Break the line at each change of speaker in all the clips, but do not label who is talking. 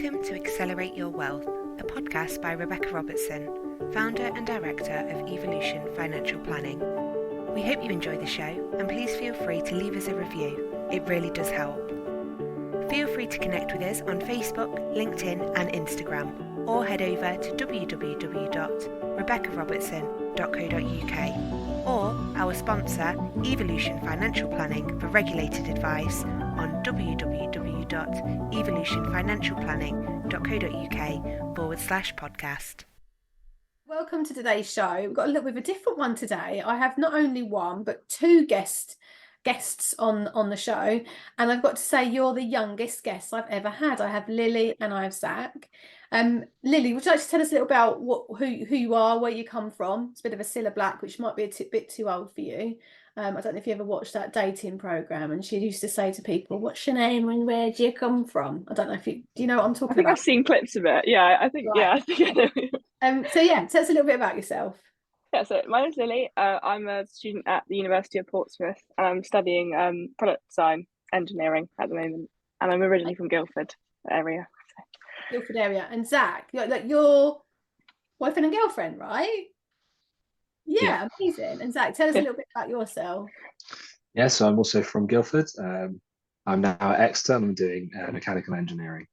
Welcome to Accelerate Your Wealth, a podcast by Rebecca Robertson, founder and director of Evolution Financial Planning. We hope you enjoy the show, and please feel free to leave us a review. It really does help. Feel free to connect with us on Facebook, LinkedIn and Instagram, or head over to www.rebeccarobertson.co.uk or our sponsor, Evolution Financial Planning, for regulated advice on www.evolutionfinancialplanning.co.uk/podcast.
Welcome to today's show. We've got a little bit of a different one today. I have not only one, but two guests on the show. And I've got to say, you're the youngest guest I've ever had. I have Lily and I have Zach. Lily, would you like to tell us a little about who you are, where you come from? It's a bit of a Cilla Black, which might be a bit too old for you. I don't know if you ever watched that dating program, and she used to say to people, "What's your name and where do you come from?" I don't know if do you know what I'm talking
I think
about?
I've seen clips of it. Yeah, I think
Right.
I think I know.
So yeah, tell us a little bit about yourself.
Yeah, so my name's Lily. I'm a student at the University of Portsmouth, and I'm studying product design engineering at the moment. And I'm originally from Guildford area.
Guildford area. And Zach, your boyfriend and girlfriend, right? Yeah, amazing. And Zach, tell us a little bit about yourself.
Yeah, so I'm also from Guildford. I'm now at Exeter and I'm doing mechanical engineering.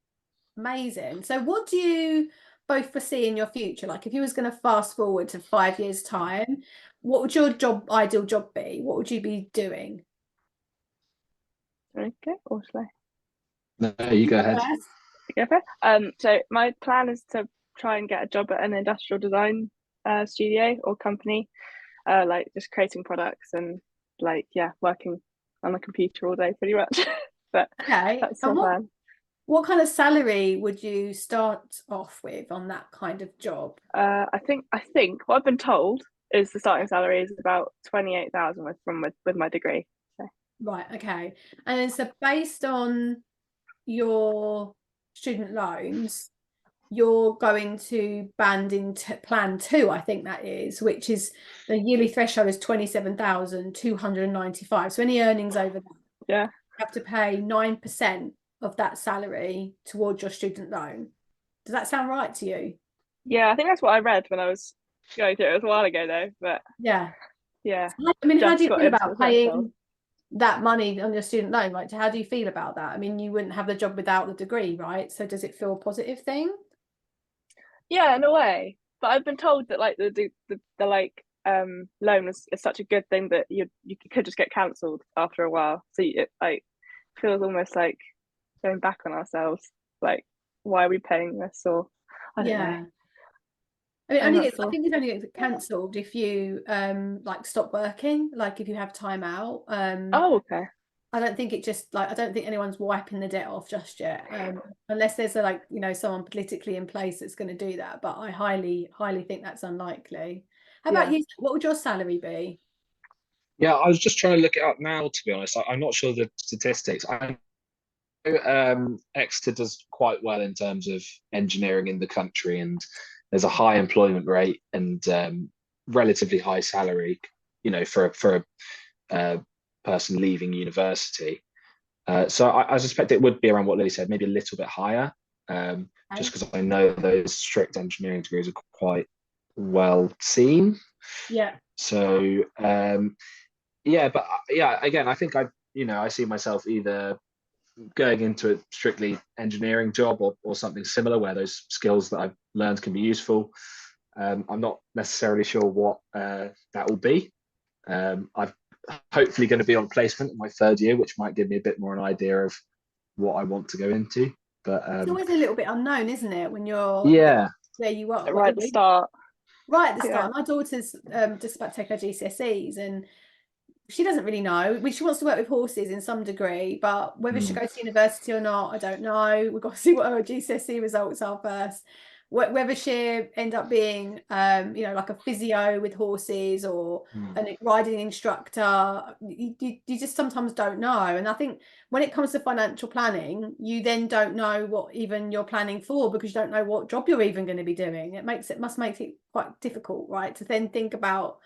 Amazing. So what do you both foresee in your future? Like if you was going to fast forward to 5 years' time, what would your ideal job be? What would you be doing?
Okay, or should I?
No, you go ahead.
Go first. So my plan is to try and get a job at an industrial design studio or company, like just creating products and working on the computer all day pretty much. But
okay,
that's the plan.
What kind of salary would you start off with on that kind of job?
I think what I've been told is the starting salary is about 28,000 with my degree. So.
Right, okay. And then so based on your student loans, you're going to band into plan 2, I think that is, which is the yearly threshold is 27,295. So any earnings over that,
yeah,
you have to pay 9% of that salary towards your student loan. Does that sound right to you?
Yeah, I think that's what I read when I was going through it. It was a while ago though, but
yeah.
So,
I mean, how do you feel about paying that money on your student loan? Like, how do you feel about that? I mean, you wouldn't have the job without the degree, right? So does it feel a positive thing?
Yeah, in a way. But I've been told that like the loan is such a good thing that you could just get cancelled after a while. So it like feels almost like going back on ourselves. Like, why are we paying this? Or I don't know.
I mean, I think it's only cancelled if you like stop working, like if you have time out.
Oh, okay.
I don't think I don't think anyone's wiping the debt off just yet, unless there's someone politically in place that's going to do that. But I highly think that's unlikely. How about you? What would your salary be?
Yeah, I was just trying to look it up now, to be honest. I'm not sure the statistics. I know Exeter does quite well in terms of engineering in the country, and there's a high employment rate and relatively high salary, for a person leaving university. So I suspect it would be around what Lily said, maybe a little bit higher, just because I know those strict engineering degrees are quite well seen.
Yeah.
So again, I think I see myself either going into a strictly engineering job or something similar where those skills that I've learned can be useful. I'm not necessarily sure what that will be. I've hopefully going to be on placement in my 3rd year, which might give me a bit more an idea of what I want to go into. But
it's always a little bit unknown, isn't it, when you're where you are
right at the start.
Right at the start. My daughter's just about to take her GCSEs, and she doesn't really know. She wants to work with horses in some degree, but whether she goes to university or not, I don't know. We've got to see what her GCSE results are first. Whether she end up being like a physio with horses or a riding instructor, you just sometimes don't know. And I think when it comes to financial planning, you then don't know what even you're planning for, because you don't know what job you're even going to be doing. It must make it quite difficult, right, to then think about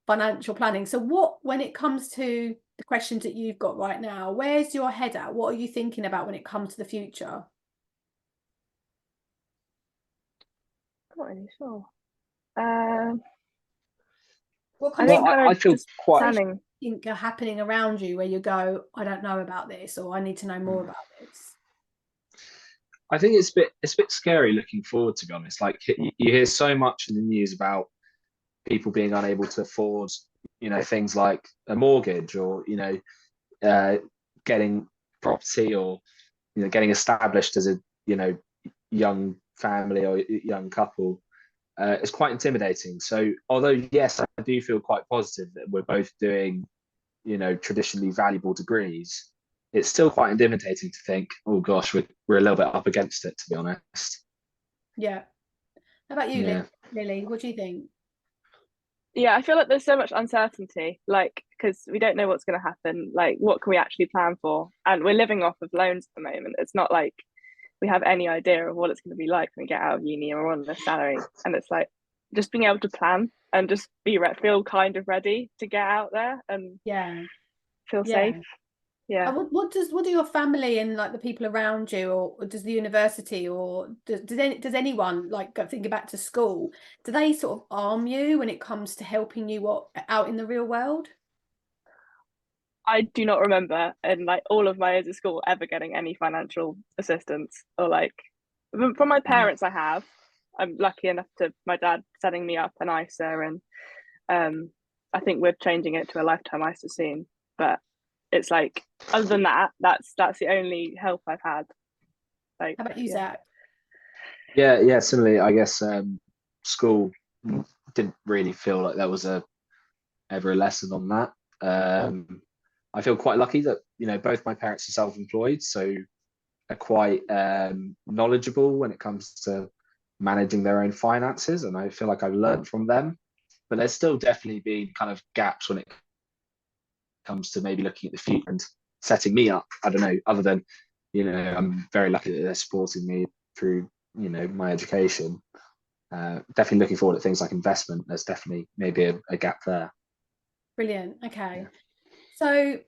financial planning. So when it comes to the questions that you've got right now, where's your head at? What are you thinking about when it comes to the future?
Not really sure.
What
I
kind
think
of
kind
I
of
feel
just
quite.
planning.
think are happening around you where you go, I don't know about this, or I need to know more about this?
I think it's a bit scary looking forward, to be honest. Like you hear so much in the news about people being unable to afford, things like a mortgage, or uh, getting property, or getting established as a young family or young couple. It's quite intimidating. So although yes, I do feel quite positive that we're both doing traditionally valuable degrees, it's still quite intimidating to think, oh gosh, we're a little bit up against it, to be honest.
Yeah. How about you,
Yeah.
Lily? What do you think?
Yeah, I feel like there's so much uncertainty, like, because we don't know what's going to happen. Like, what can we actually plan for? And we're living off of loans at the moment. It's not like we have any idea of what it's going to be like when we get out of uni or on a salary. And it's like just being able to plan and just feel kind of ready to get out there and feel safe. Yeah.
And what do your family and like the people around you, or does the university, or does anyone, like thinking back to school, do they sort of arm you when it comes to helping you out in the real world?
I do not remember in like all of my years of school ever getting any financial assistance, or like from my parents. I'm lucky enough to my dad setting me up an ISA, and I think we're changing it to a lifetime ISA soon. But it's like, other than that, that's the only help I've had. Like,
How about you, Zach?
Yeah. Similarly, I guess school didn't really feel like there was ever a lesson on that. I feel quite lucky that both my parents are self-employed, so are quite knowledgeable when it comes to managing their own finances, and I feel like I've learned from them. But there's still definitely been kind of gaps when it comes to maybe looking at the future and setting me up. I don't know, other than I'm very lucky that they're supporting me through my education. Definitely looking forward at things like investment. There's definitely maybe a gap there.
Brilliant. Okay.
Yeah.
So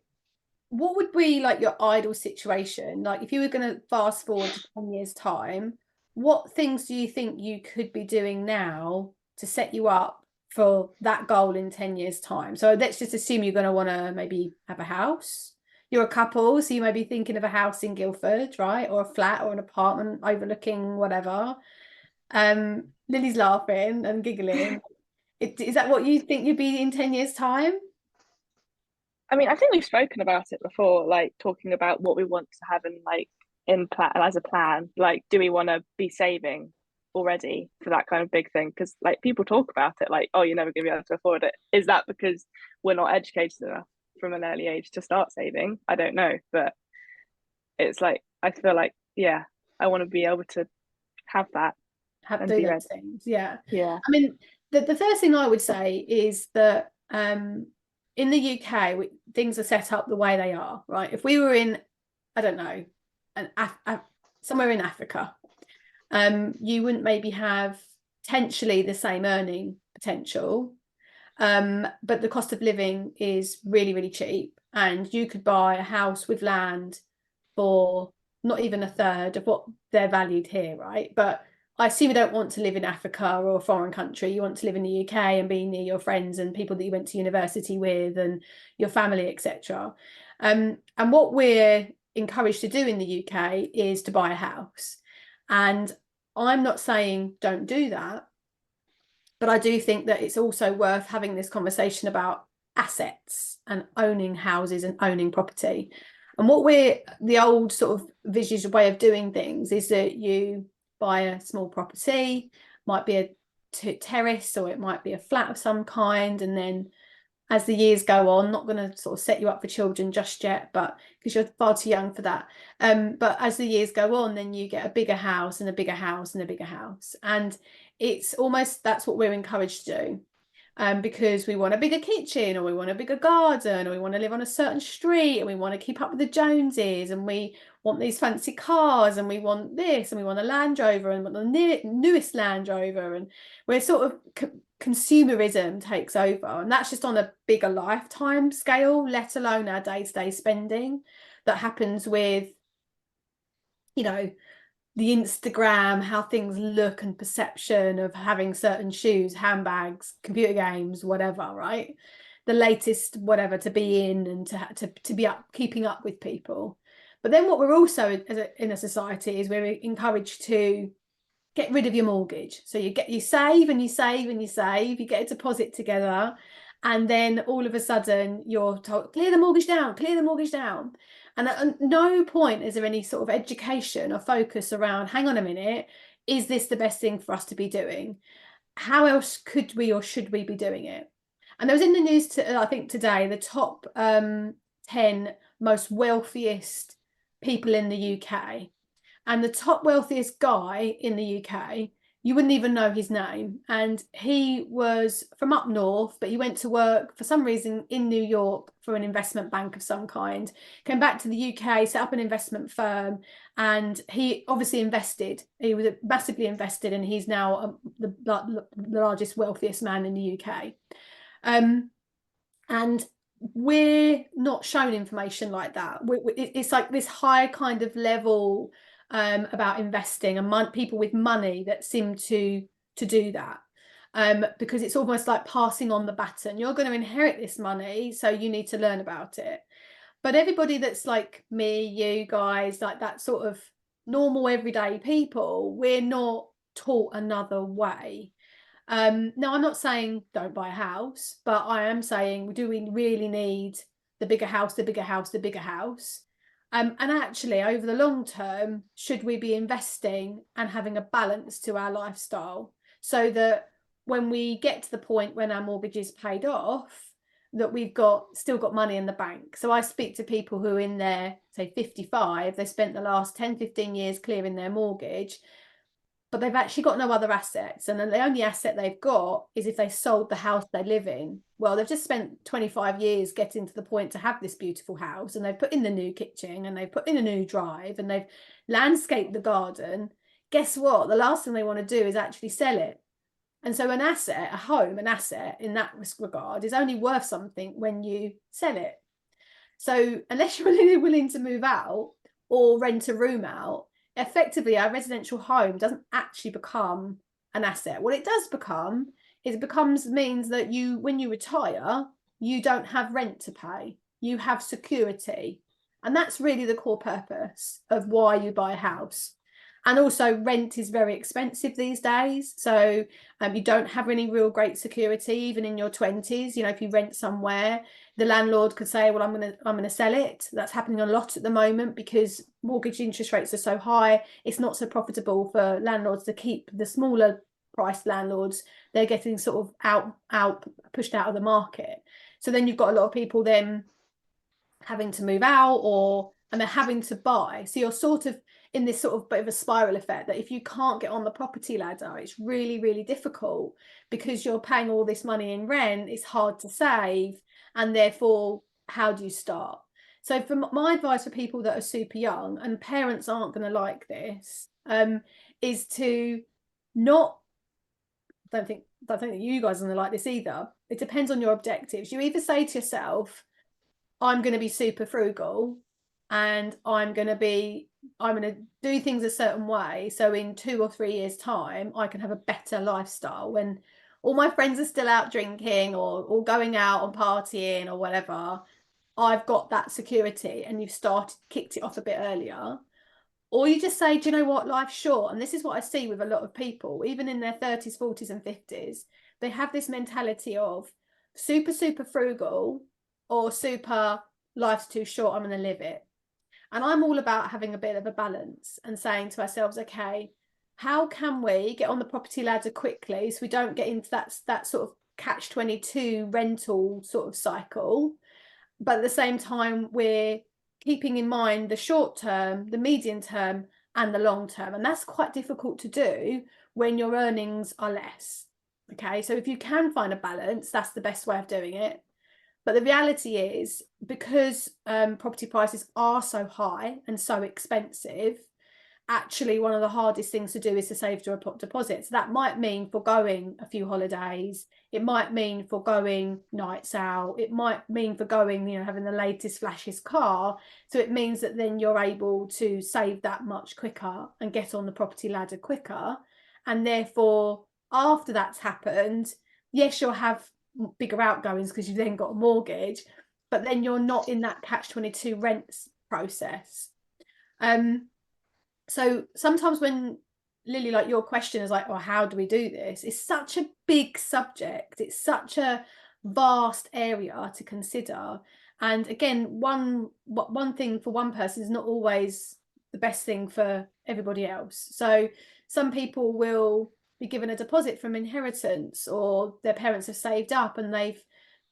what would be like your ideal situation? Like if you were going to fast forward to 10 years time, what things do you think you could be doing now to set you up for that goal in 10 years time? So let's just assume you're going to want to maybe have a house. You're a couple, so you may be thinking of a house in Guildford, right? Or a flat or an apartment overlooking whatever. Lily's laughing and giggling. Is that what you think you'd be in 10 years time?
I mean, I think we've spoken about it before, like talking about what we want to have in plan as a plan. Like, do we want to be saving already for that kind of big thing? Because like people talk about it, like, oh, you're never going to be able to afford it. Is that because we're not educated enough from an early age to start saving? I don't know, but it's like I feel like, yeah, I want to be able to have that and
Do
be
those
ready.
things. Yeah.
Yeah.
I mean, the first thing I would say is that in the UK, things are set up the way they are, right? If we were in, I don't know, somewhere in Africa, you wouldn't maybe have potentially the same earning potential, but the cost of living is really, really cheap, and you could buy a house with land for not even a third of what they're valued here, right? But I assume you don't want to live in Africa or a foreign country. You want to live in the UK and be near your friends and people that you went to university with and your family, etc. And what we're encouraged to do in the UK is to buy a house. And I'm not saying don't do that, but I do think that it's also worth having this conversation about assets and owning houses and owning property. And the old sort of visual way of doing things is that you buy a small property, might be a terrace, or it might be a flat of some kind, and then as the years go on, not going to sort of set you up for children just yet, but because you're far too young for that. But as the years go on, then you get a bigger house and a bigger house and a bigger house. And it's almost, that's what we're encouraged to do. Because we want a bigger kitchen, or we want a bigger garden, or we want to live on a certain street, and we want to keep up with the Joneses, and we want these fancy cars, and we want this, and we want a Land Rover, and want the newest Land Rover, and we're sort of consumerism takes over, and that's just on a bigger lifetime scale, let alone our day-to-day spending that happens with the Instagram, how things look and perception of having certain shoes, handbags, computer games, whatever, right? The latest whatever to be in and to be up, keeping up with people. But then what we're also in a society is we're encouraged to get rid of your mortgage. So you save and you save and you save, you get a deposit together, and then all of a sudden you're told, clear the mortgage down, clear the mortgage down. And at no point is there any sort of education or focus around, hang on a minute, is this the best thing for us to be doing? How else could we or should we be doing it? And there was in the news, I think today, the top 10 most wealthiest people in the UK. And the top wealthiest guy in the UK, you wouldn't even know his name. And he was from up north, but he went to work for some reason in New York for an investment bank of some kind, came back to the UK, set up an investment firm, and he obviously invested. He was massively invested, and he's now the largest, wealthiest man in the UK. And we're not shown information like that. It's like this high kind of level about investing, and people with money that seem to do that, because it's almost like passing on the baton. You're going to inherit this money, so you need to learn about it. But everybody that's like me, you guys, like that sort of normal everyday people, we're not taught another way. No, I'm not saying don't buy a house, but I am saying, do we really need the bigger house, the bigger house, the bigger house? And actually, over the long term, should we be investing and having a balance to our lifestyle, so that when we get to the point when our mortgage is paid off, that we've still got money in the bank? So I speak to people who in their, say, 55, they spent the last 10, 15 years clearing their mortgage, but they've actually got no other assets. And then the only asset they've got is if they sold the house they live in. Well, they've just spent 25 years getting to the point to have this beautiful house, and they've put in the new kitchen, and they've put in a new drive, and they've landscaped the garden. Guess what? The last thing they want to do is actually sell it. And so an asset, a home, an asset in that regard is only worth something when you sell it. So unless you're really willing to move out or rent a room out, effectively our residential home doesn't actually become an asset. What it does become is means that when you retire, you don't have rent to pay, you have security. And that's really the core purpose of why you buy a house. And also rent is very expensive these days. So you don't have any real great security, even in your 20s. You know, if you rent somewhere, the landlord could say, well, I'm going to sell it. That's happening a lot at the moment because mortgage interest rates are so high. It's not so profitable for landlords to keep the smaller priced landlords. They're getting sort of pushed out of the market. So then you've got a lot of people then having to move out, and they're having to buy. So you're sort of in this sort of bit of a spiral effect, that if you can't get on the property ladder, it's really, really difficult because you're paying all this money in rent. It's hard to save, and therefore, how do you start? So for my advice for people that are super young, and parents aren't going to like this, is to not, I don't think that you guys are going to like this either. It depends on your objectives. You either say to yourself, I'm going to be super frugal, and I'm going to do things a certain way, so in 2 or 3 years time I can have a better lifestyle when all my friends are still out drinking or going out and partying or whatever. I've got that security, and you've kicked it off a bit earlier. Or you just say, do you know what, life's short. And this is what I see with a lot of people, even in their 30s, 40s and 50s. They have this mentality of super, super frugal, or super, life's too short, I'm going to live it. And I'm all about having a bit of a balance and saying to ourselves, okay, how can we get on the property ladder quickly so we don't get into that sort of catch-22 rental sort of cycle, but at the same time we're keeping in mind the short term, the medium term, and the long term. And that's quite difficult to do when your earnings are less. Okay, so if you can find a balance, that's the best way of doing it. But the reality is, because property prices are so high and so expensive, actually one of the hardest things to do is to save to a deposit. So that might mean foregoing a few holidays. It might mean foregoing nights out. It might mean foregoing, you know, having the latest, flashiest car. So it means that then you're able to save that much quicker and get on the property ladder quicker. And therefore, after that's happened, yes, you'll have bigger outgoings because you've then got a mortgage, but then you're not in that catch-22 rents process. So sometimes when Lily, like your question is like, well, how do we do this? It's such a big subject. It's such a vast area to consider. And again, one thing for one person is not always the best thing for everybody else. So some people will be given a deposit from inheritance, or their parents have saved up and they've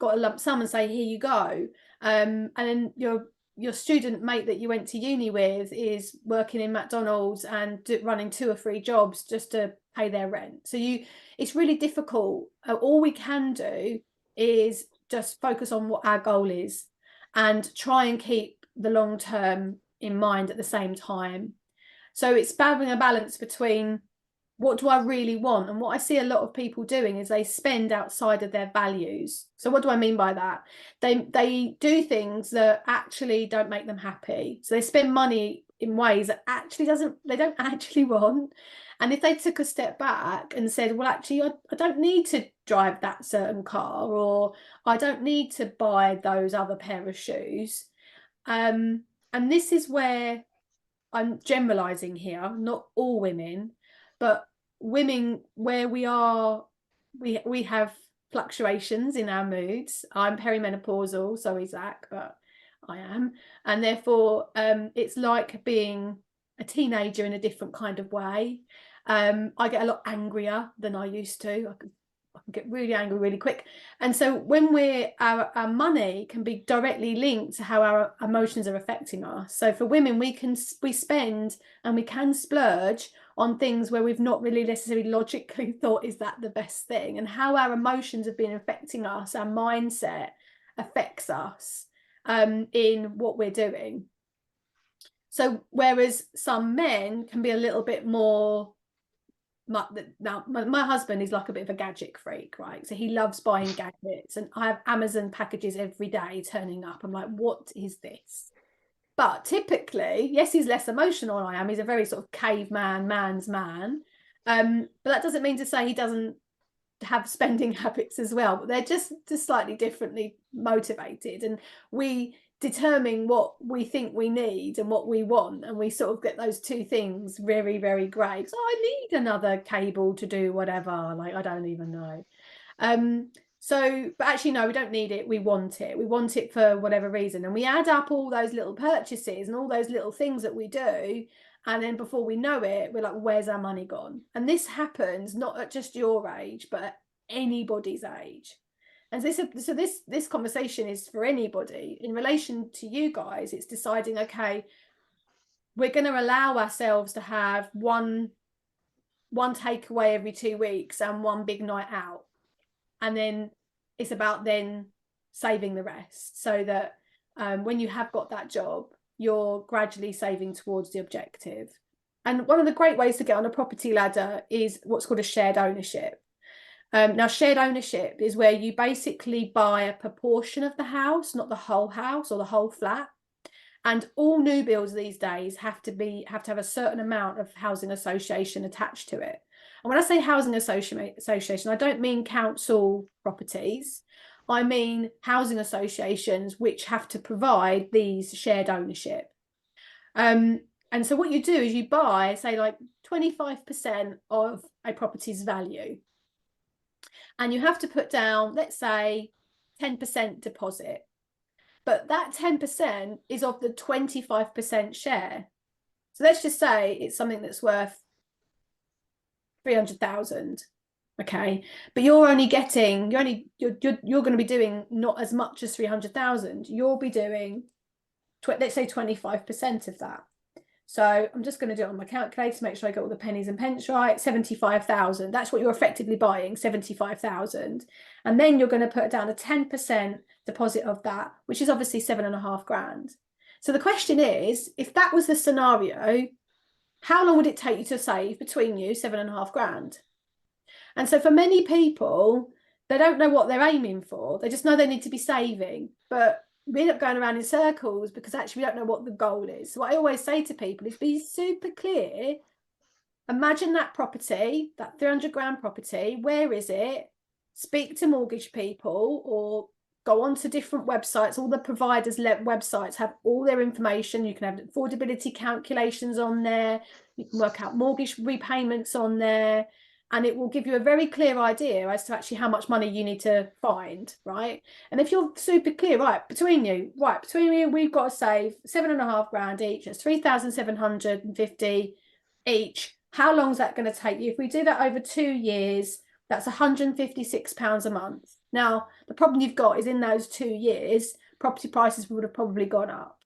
got a lump sum and say, here you go. And then your student mate that you went to uni with is working in McDonald's and running 2 or 3 jobs just to pay their rent. So it's really difficult. All we can do is just focus on what our goal is and try and keep the long term in mind at the same time. So it's having a balance between what do I really want? And what I see a lot of people doing is they spend outside of their values. So what do I mean by that? They do things that actually don't make them happy. So they spend money in ways that they don't actually want. And if they took a step back and said, well, actually, I don't need to drive that certain car, or I don't need to buy those other pair of shoes. And this is where I'm generalizing here, not all women, but women where we have fluctuations in our moods. I'm perimenopausal, sorry Zach, but I am, and therefore it's like being a teenager in a different kind of way. I get a lot angrier than I used to. I can get really angry really quick. And so when our money can be directly linked to how our emotions are affecting us. So for women, we spend and we can splurge on things where we've not really necessarily logically thought, is that the best thing? And how our emotions have been affecting us, our mindset affects us in what we're doing. So whereas some men can be a little bit more, now my husband is like a bit of a gadget freak, right? So he loves buying gadgets, and I have Amazon packages every day turning up. I'm like, what is this? But typically, yes, he's less emotional than I am. He's a very sort of caveman, man's man. But that doesn't mean to say he doesn't have spending habits as well. But they're just slightly differently motivated, and we determine what we think we need and what we want, and we sort of get those two things very, very grey. So I need another cable to do whatever, like I don't even know. So, but actually, no, we don't need it. We want it. We want it for whatever reason. And we add up all those little purchases and all those little things that we do. And then before we know it, we're like, where's our money gone? And this happens not at just your age, but at anybody's age. And so this conversation is for anybody. In relation to you guys, it's deciding, okay, we're going to allow ourselves to have one takeaway every 2 weeks and one big night out. And then it's about then saving the rest, so that when you have got that job, you're gradually saving towards the objective. And one of the great ways to get on a property ladder is what's called a shared ownership. Now, shared ownership is where you basically buy a proportion of the house, not the whole house or the whole flat. And all new builds these days have to have a certain amount of housing association attached to it. And when I say housing association, I don't mean council properties. I mean housing associations which have to provide these shared ownership. And so what you do is you buy, say, like 25% of a property's value. And you have to put down, let's say, 10% deposit. But that 10% is of the 25% share. So let's just say it's something that's worth 300,000. Okay, but you're going to be doing not as much as 300,000. You'll be doing, let's say, 25% of that. So I'm just going to do it on my calculator to make sure I get all the pennies and pence right. 75,000. That's what you're effectively buying, 75,000. And then you're going to put down a 10% deposit of that, which is obviously 7,500. So the question is, if that was the scenario, how long would it take you to save between you 7.5 grand? And so for many people, they don't know what they're aiming for. They just know they need to be saving. But we end up going around in circles because actually we don't know what the goal is. So what I always say to people is be super clear. Imagine that property, that 300 grand property. Where is it? Speak to mortgage people or go on to different websites. All the providers' websites have all their information. You can have affordability calculations on there. You can work out mortgage repayments on there. And it will give you a very clear idea as to actually how much money you need to find, right? And if you're super clear, between you, we've got to save 7.5 grand each. That's 3,750 each. How long is that going to take you? If we do that over 2 years, that's £156 a month. Now, the problem you've got is in those 2 years, property prices would have probably gone up.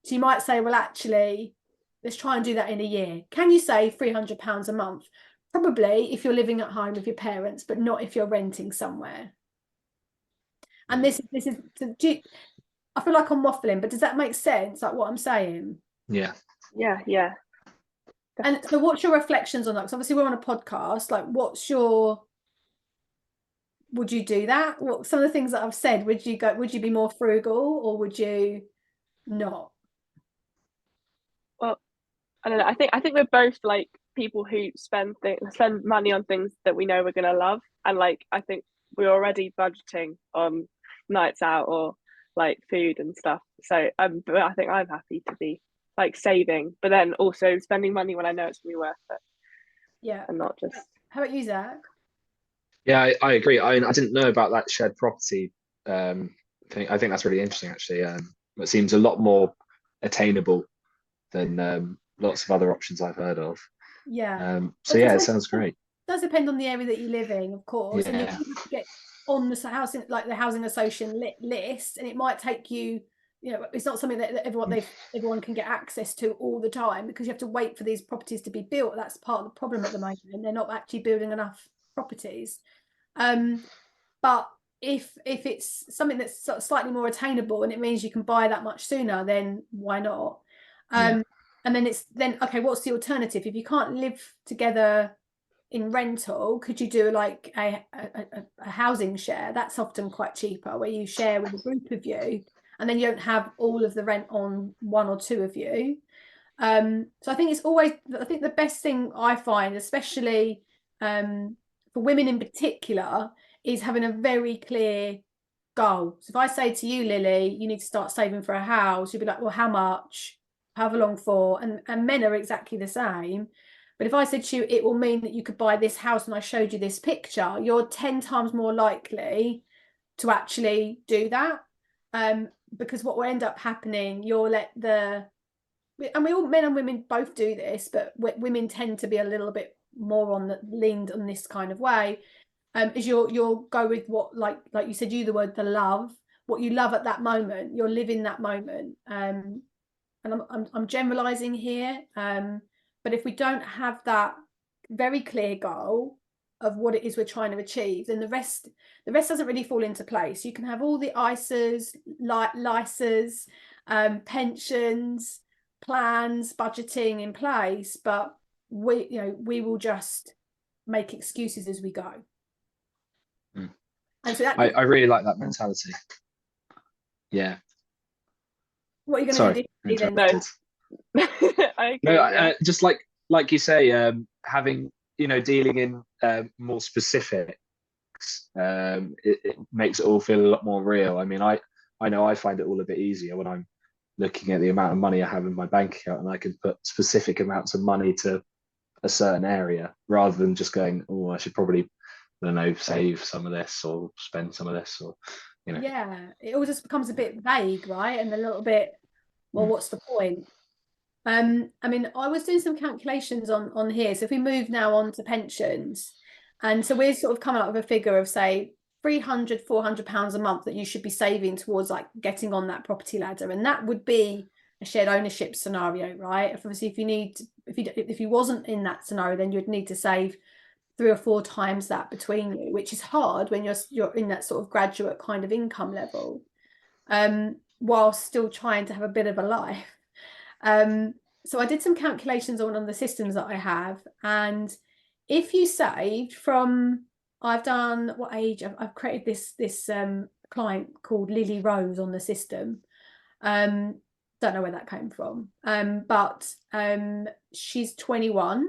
So you might say, well, actually, let's try and do that in a year. Can you save £300 a month? Probably if you're living at home with your parents, but not if you're renting somewhere. And this is, I feel like I'm waffling, but does that make sense? Like what I'm saying?
Yeah.
And so what's your reflections on that? Because obviously we're on a podcast. Like would you do that? What some of the things that I've said, would you be more frugal or would you not?
Well, I don't know. I think we're both like people who spend money on things that we know we're gonna love, and like I think we're already budgeting on nights out or like food and stuff. So but I think I'm happy to be like saving, but then also spending money when I know it's gonna be worth it.
Yeah.
And not just.
How about you, Zach?
Yeah, I agree. I didn't know about that shared property thing. I think that's really interesting, actually. It seems a lot more attainable than lots of other options I've heard of.
Yeah.
So yeah, it sounds great.
It does depend on the area that you live in, of course,
Yeah.
and you have to get on the housing, like the housing association list, and it might take you. You know, it's not something that everyone can get access to all the time because you have to wait for these properties to be built. That's part of the problem at the moment, and they're not actually building enough properties. But if it's something that's sort of slightly more attainable and it means you can buy that much sooner, then why not? And then okay, what's the alternative? If you can't live together in rental, could you do like a housing share? That's often quite cheaper, where you share with a group of you and then you don't have all of the rent on one or two of you. So I think the best thing I find, especially for women in particular, is having a very clear goal. So if I say to you, Lily, you need to start saving for a house, you'll be like, well, how much, however long for? And men are exactly the same. But if I said to you, it will mean that you could buy this house and I showed you this picture, you're 10 times more likely to actually do that. Because what will end up happening, and men and women both do this, but women tend to be a little bit more leaned on this kind of way. Is you'll go with what, like you said, the word, the love, what you love at that moment, you'll live in that moment. And I'm generalizing here. But if we don't have that very clear goal of what it is we're trying to achieve, then the rest doesn't really fall into place. You can have all the ISAs, LISAs, pensions, plans, budgeting in place, but we will just make excuses as we go. And so
I really like that mentality. Yeah.
What are you going to do then?
I agree,
just like you say, having dealing in more specifics, it makes it all feel a lot more real. I mean, I know I find it all a bit easier when I'm looking at the amount of money I have in my bank account and I can put specific amounts of money to a certain area rather than just going, oh, I should probably, I don't know, save some of this or spend some of this, or
Yeah, it all just becomes a bit vague, right? And a little bit, well, what's the point? I mean, I was doing some calculations on here. So if we move now on to pensions, and so we're sort of coming up with a figure of, say, £300-400 a month that you should be saving towards like getting on that property ladder, and that would be a shared ownership scenario, right? Obviously, if you wasn't in that scenario, then you'd need to save 3 or 4 times that between you, which is hard when you're in that sort of graduate kind of income level, while still trying to have a bit of a life. so I did some calculations on the systems that I have, and if you saved from, I've done what age? I've created this client called Lily Rose on the system. Don't know where that came from, but she's 21,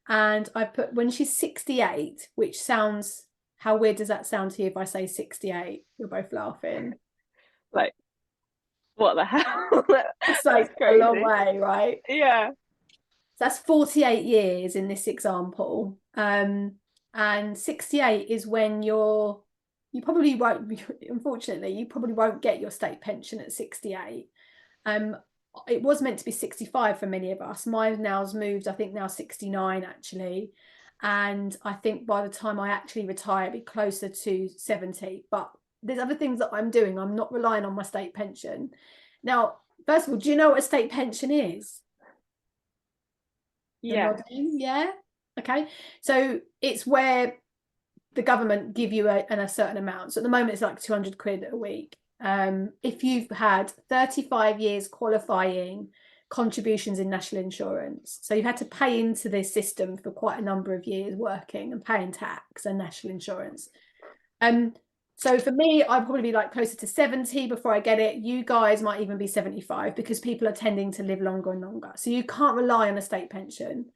and I put when she's 68, which sounds, how weird does that sound to you if I say 68? You're both laughing.
Like, what the hell?
It's like a long way, right?
Yeah.
So that's 48 years in this example. And 68 is when you probably won't, unfortunately, you probably won't get your state pension at 68. It was meant to be 65 for many of us. Mine now's moved, I think now 69 actually. And I think by the time I actually retire, it'll be closer to 70. But there's other things that I'm doing. I'm not relying on my state pension. Now, first of all, do you know what a state pension is?
Yeah.
Yeah. Okay. So it's where the government give you a certain amount. So at the moment, it's like 200 quid a week. If you've had 35 years qualifying contributions in national insurance, so you've had to pay into this system for quite a number of years working and paying tax and national insurance. So for me, I'd probably be like closer to 70 before I get it. You guys might even be 75 because people are tending to live longer and longer. So you can't rely on a state pension.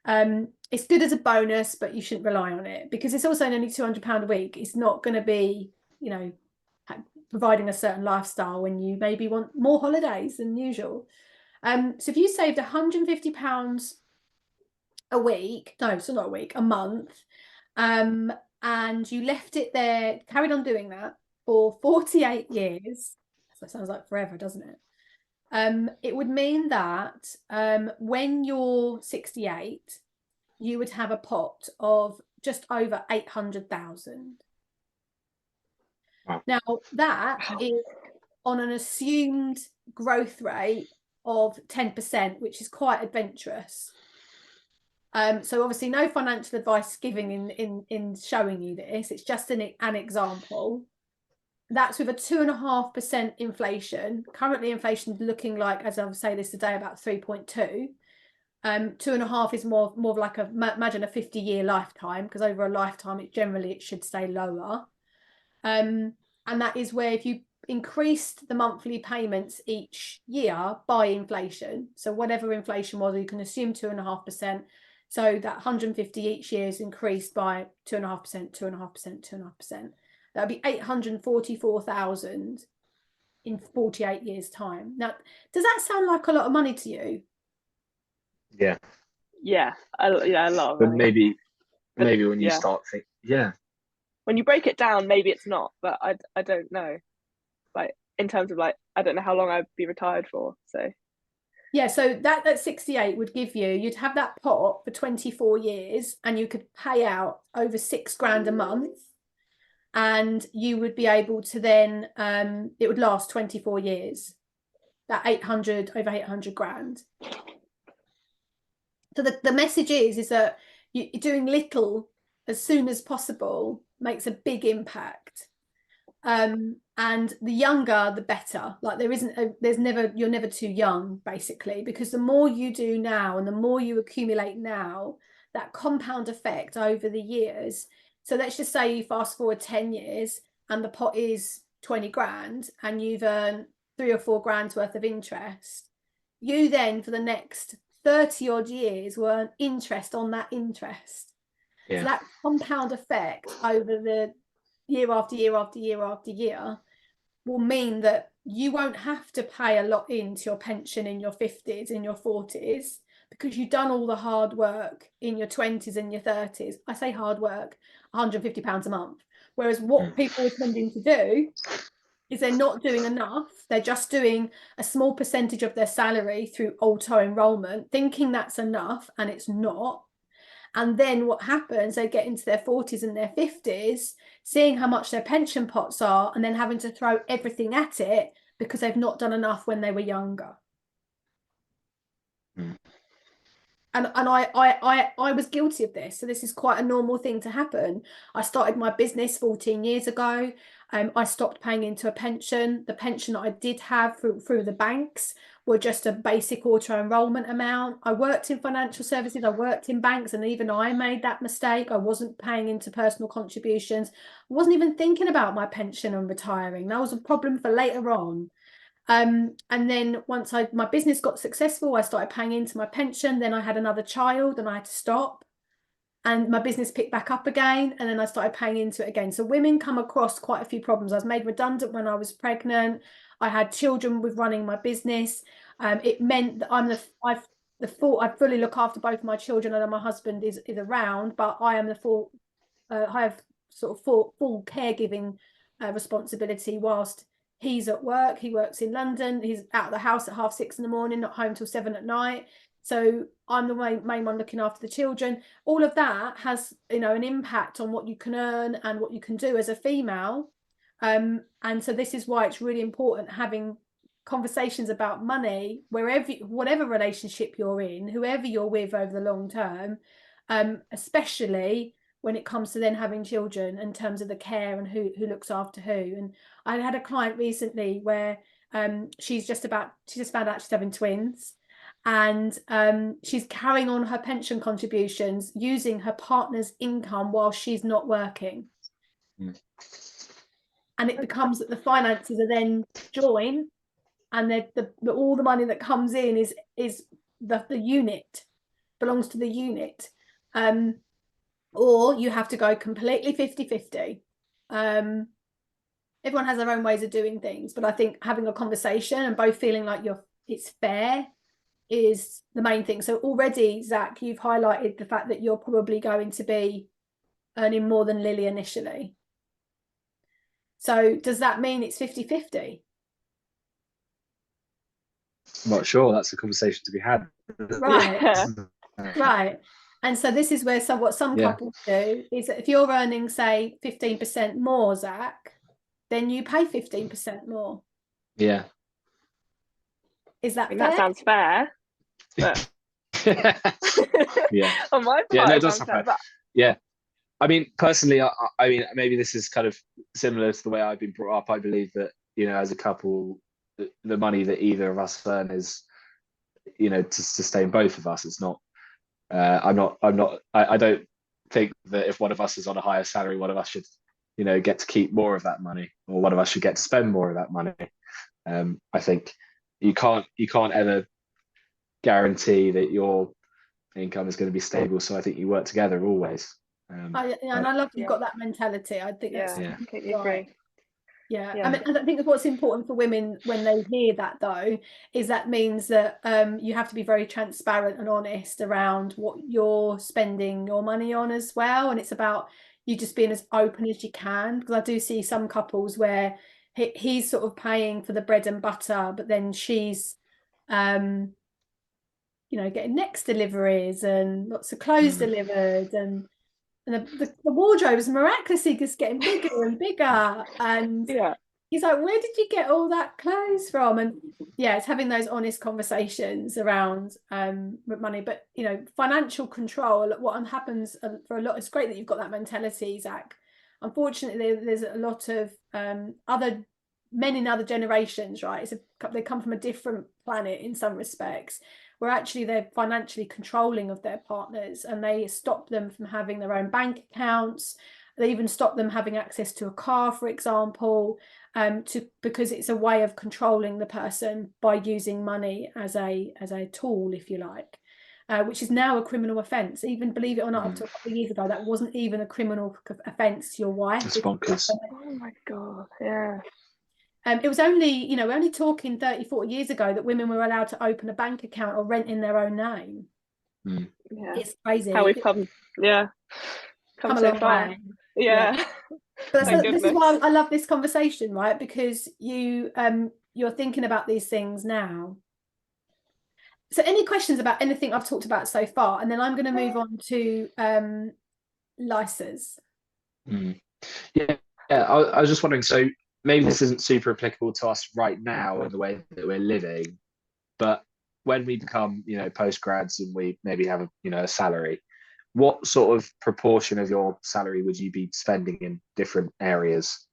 It's good as a bonus, but you shouldn't rely on it because it's also only £200 a week. It's not going to be, you know, providing a certain lifestyle when you maybe want more holidays than usual. So if you saved £150 a week, no, so not a week, a month, and you left it there, carried on doing that for 48 years, that sounds like forever, doesn't it? It would mean that when you're 68, you would have a pot of just over 800,000.
Wow.
Now, that is on an assumed growth rate of 10%, which is quite adventurous. So obviously no financial advice given in showing you this. It's just an example. That's with a 2.5% inflation. Currently, inflation is looking like, as I'll say this today, about 3.2. 2.5 is more of like imagine a 50-year lifetime, because over a lifetime it should stay lower. And that is where if you increased the monthly payments each year by inflation, so whatever inflation was, you can assume 2.5%. So that 150 each year is increased by 2.5%, 2.5%, 2.5%. That would be 844,000 in 48 years' time. Now, does that sound like a lot of money to you?
Yeah.
Yeah, a lot of
But
money.
maybe when you start thinking,
when you break it down, maybe it's not, but I don't know. Like in terms of like, I don't know how long I'd be retired for. So
yeah, so that at 68 would give you'd have that pot for 24 years and you could pay out over £6,000 a month, and you would be able to then it would last 24 years, that over 800 grand. So the message is that you're doing little as soon as possible makes a big impact. And the younger the better. Like you're never too young, basically, because the more you do now and the more you accumulate now, that compound effect over the years. So let's just say you fast forward 10 years and the pot is 20 grand and you've earned 3 or 4 grand's worth of interest. You then for the next 30 odd years will earn interest on that interest. So that compound effect over the year after year after year after year will mean that you won't have to pay a lot into your pension in your 50s, in your 40s, because you've done all the hard work in your 20s and your 30s. I say hard work, £150 a month. Whereas what people are tending to do is they're not doing enough. They're just doing a small percentage of their salary through auto enrollment, thinking that's enough, and it's not. And then what happens, they get into their 40s and their 50s, seeing how much their pension pots are, and then having to throw everything at it because they've not done enough when they were younger. And I was guilty of this. So this is quite a normal thing to happen. I started my business 14 years ago. I stopped paying into a pension. The pension that I did have through the banks were just a basic auto enrollment amount. I worked in financial services, I worked in banks, and even I made that mistake. I wasn't paying into personal contributions. I wasn't even thinking about my pension and retiring. That was a problem for later on. And then once my business got successful, I started paying into my pension. Then I had another child and I had to stop. And my business picked back up again. And then I started paying into it again. So women come across quite a few problems. I was made redundant when I was pregnant. I had children with running my business. It meant that I fully look after both my children, and my husband is around, but I am the full, I have sort of full caregiving responsibility whilst he's at work. He works in London. He's out of the house at 6:30 in the morning, not home till 7 at night. So I'm the main one looking after the children. All of that has, an impact on what you can earn and what you can do as a female. And so this is why it's really important having conversations about money whatever relationship you're in, whoever you're with over the long term, especially when it comes to then having children in terms of the care and who looks after who. And I had a client recently where she just found out she's having twins, and she's carrying on her pension contributions using her partner's income while she's not working. And it becomes that the finances are then joined, and all the money that comes in is the unit, belongs to the unit. Or you have to go completely 50-50. Everyone has their own ways of doing things, but I think having a conversation and both feeling like it's fair is the main thing. So already, Zach, you've highlighted the fact that you're probably going to be earning more than Lily initially. So does that mean it's 50-50?
I'm not sure. That's a conversation to be had.
Right. Right. And so this is where what some couples do is that if you're earning, say, 15% more, Zach, then you pay 15% more.
Yeah.
Is that fair?
That sounds fair. But...
yeah.
On my part,
yeah, no, it does sound fair.
But...
Yeah. I mean, personally, I mean, maybe this is kind of similar to the way I've been brought up. I believe that, as a couple, the money that either of us earn is, to sustain both of us. It's not, I don't think that if one of us is on a higher salary, one of us should, get to keep more of that money, or one of us should get to spend more of that money. I think you can't ever guarantee that your income is going to be stable. So I think you work together always.
And I love you've got that mentality. I think that's
completely
right.
agree.
Yeah. I mean, I think what's important for women when they hear that, though, is that means that you have to be very transparent and honest around what you're spending your money on as well. And it's about you just being as open as you can, because I do see some couples where he's sort of paying for the bread and butter, but then she's getting next deliveries and lots of clothes delivered, and the wardrobe is miraculously just getting bigger and bigger. And he's like, where did you get all that clothes from? And it's having those honest conversations around money. But financial control, what happens for a lot, it's great that you've got that mentality, Zach. Unfortunately, there's a lot of other men in other generations, right? They come from a different planet in some respects, where actually they're financially controlling of their partners, and they stop them from having their own bank accounts. They even stop them having access to a car, for example, because it's a way of controlling the person by using money as a tool, if you like, which is now a criminal offence. Even, believe it or not, up to a couple of years ago, that wasn't even a criminal offence to your wife.
That's bonkers.
Oh my God, yeah.
It was only, we're only talking 30-40 years ago that women were allowed to open a bank account or rent in their own name.
Yeah.
It's crazy.
How we've come
a
so
long
far.
way.
Yeah.
But this is why I love this conversation, right? Because you're thinking about these things now. So any questions about anything I've talked about so far? And then I'm going to move on to Lysa's.
Yeah. I was just wondering, so maybe this isn't super applicable to us right now in the way that we're living, but when we become, postgrads and we maybe have a salary, what sort of proportion of your salary would you be spending in different areas?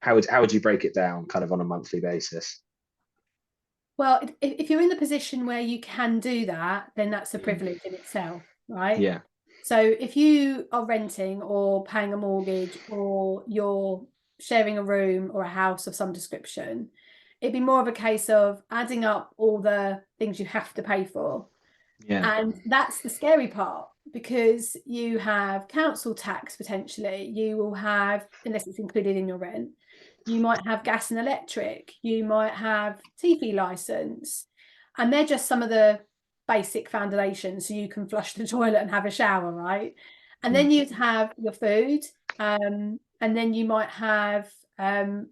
How would you break it down kind of on a monthly basis?
Well, if you're in the position where you can do that, then that's a privilege in itself, right?
Yeah.
So if you are renting or paying a mortgage, or you're sharing a room or a house of some description, it'd be more of a case of adding up all the things you have to pay for.
Yeah.
And that's the scary part, because you have council tax potentially, you will have, unless it's included in your rent, you might have gas and electric, you might have TV license, and they're just some of the basic foundations, so you can flush the toilet and have a shower, right? And then you'd have your food, and then you might have a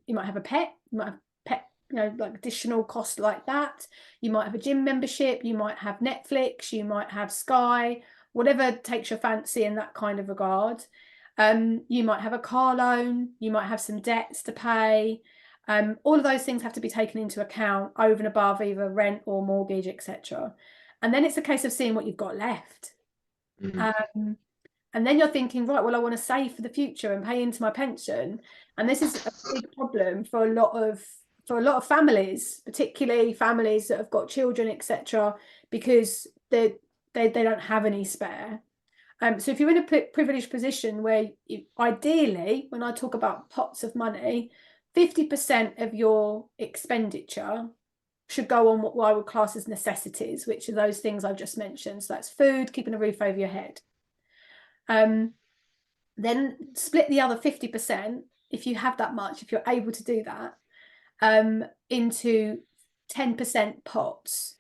pet, you might have pet, like additional cost like that. You might have a gym membership, you might have Netflix, you might have Sky, whatever takes your fancy in that kind of regard. You might have a car loan, you might have some debts to pay. All of those things have to be taken into account over and above either rent or mortgage, etc. And then it's a case of seeing what you've got left. And then you're thinking, right, well, I want to save for the future and pay into my pension. And this is a big problem for a lot of families, particularly families that have got children, etc., because they don't have any spare. So if you're in a privileged position where ideally, when I talk about pots of money, 50% of your expenditure should go on what I would class as necessities, which are those things I've just mentioned. So that's food, keeping a roof over your head. Then split the other 50%, if you have that much, if you're able to do that, into 10% pots.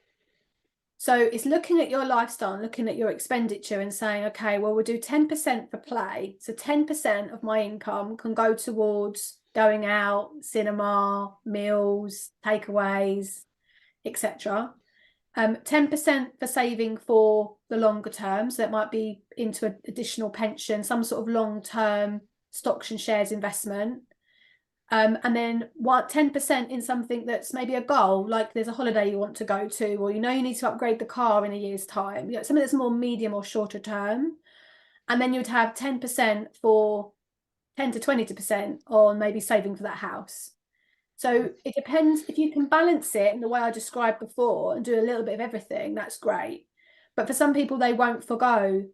So it's looking at your lifestyle, looking at your expenditure and saying, okay, well, we'll do 10% for play. So 10% of my income can go towards going out, cinema, meals, takeaways, etc. 10% for saving for the longer term. So that might be into an additional pension, some sort of long-term stocks and shares investment. And then 10% in something that's maybe a goal, like there's a holiday you want to go to, or you need to upgrade the car in a year's time, something that's more medium or shorter term. And then you would have 10% for 10 to 20% on maybe saving for that house. So it depends. If you can balance it in the way I described before and do a little bit of everything, that's great. But for some people, they won't forgo